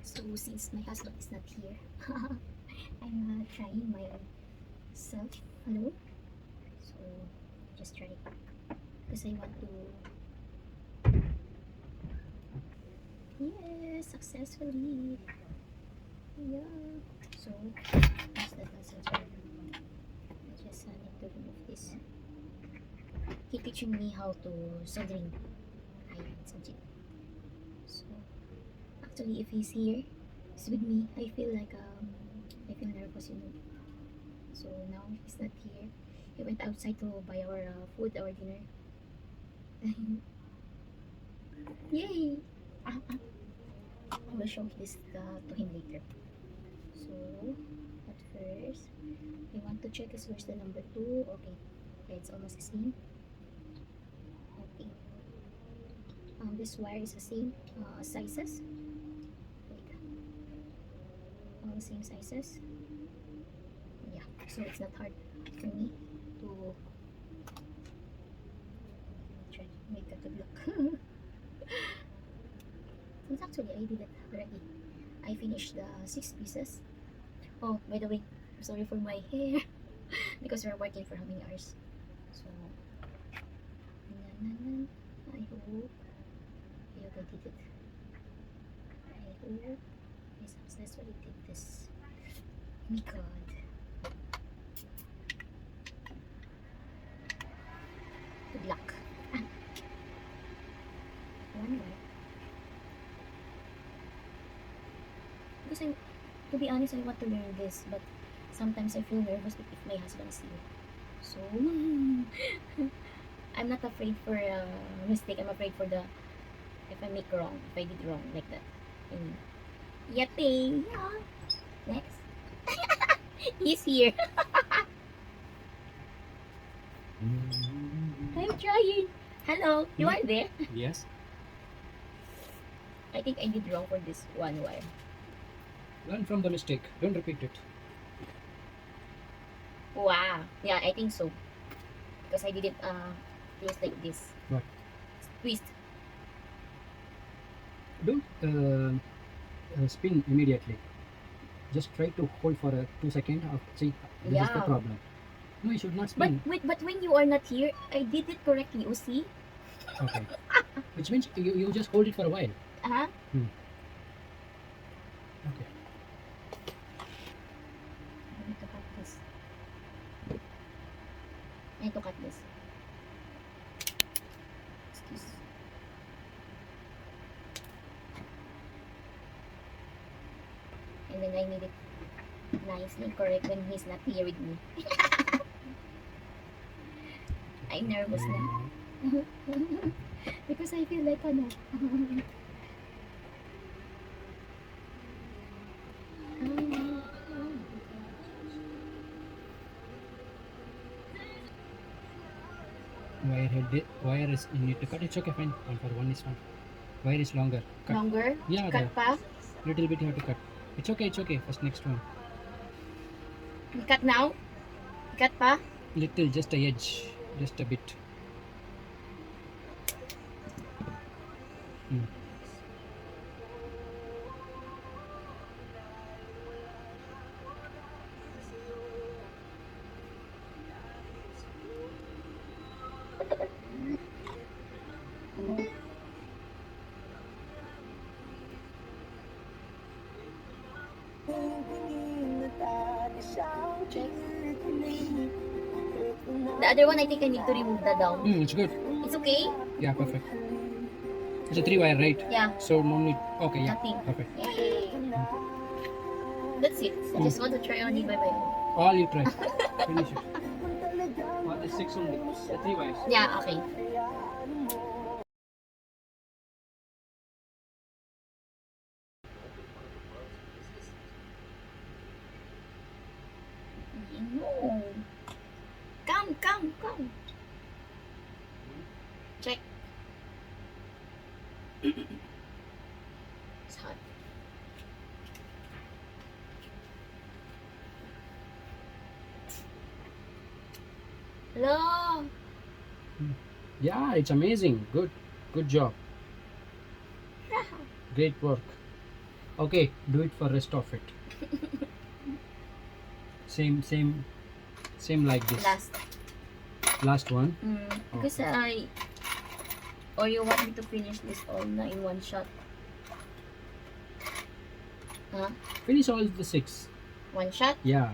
So since my husband is not here, I'm trying myself alone. So just try because I want to. Yes, successfully. Yeah. So that's the lessons. I just need to remove this. He teaching me how to soldering. Ayan, subject. So actually, if he's here, he's with me. I feel nervous, you know. So now he's not here. He went outside to buy our food, our dinner. Yay! I will show this to him later. So at first, I want to check is where's the number 2. Okay, yeah, it's almost the same. Okay. This wire is the same sizes. Wait, all the same sizes. Yeah, so it's not hard for me to try to make a good look. Since actually I did it already. I finished the 6 pieces. Oh, by the way, I'm sorry for my hair because we're working for how many hours. So, I hope I did it. I hope I successfully did this. Oh my god. Good luck. One more. Because to be honest, I want to learn this, but sometimes I feel nervous if my husband's here. So, I'm not afraid for a mistake. I'm afraid for the if I make wrong, if I did wrong like that. And yapping. Yeah. Next. He's here. I'm trying. Hello. You are there? Yes. I think I did wrong for this one wire. Learn from the mistake. Don't repeat it. Wow. Yeah, I think so. Because I didn't close like this. What? Twist. Don't spin immediately. Just try to hold for 2 seconds. See, this is the Yeah. problem. No, you should not But spin. wait, but when you are not here, I did it correctly. You see? Okay. Which means you just hold it for a while. Uh-huh. Okay. I need to cut this. I need to cut this. Excuse. And then I need it nicely correct when he's not here with me. I'm nervous now. Because I feel like ano. Wire is you need to cut. It's okay, fine. One for one is fine. Wire is longer. Cut. Longer? Yeah, Cut pa? little bit you have to cut. It's okay. It's okay. First next one. Cut now? Cut pa? Little, just a edge, just a bit. Check. The other one, I think I need to remove the down. It's good. It's okay? Yeah, perfect. It's a 3 wire, right? Yeah. So no need. Okay, yeah. Nothing. Perfect. Yay. That's it. I just want to try only by my own. All you try. Finish it. The 6 only. The 3 wires. Yeah, okay. No. Come. Check. It's hot. Hello. Yeah, it's amazing. Good job. Great work. Okay, do it for rest of it. Same like this. Last one. Because or you want me to finish this all na in one shot? Huh? Finish all the 6. One shot? Yeah.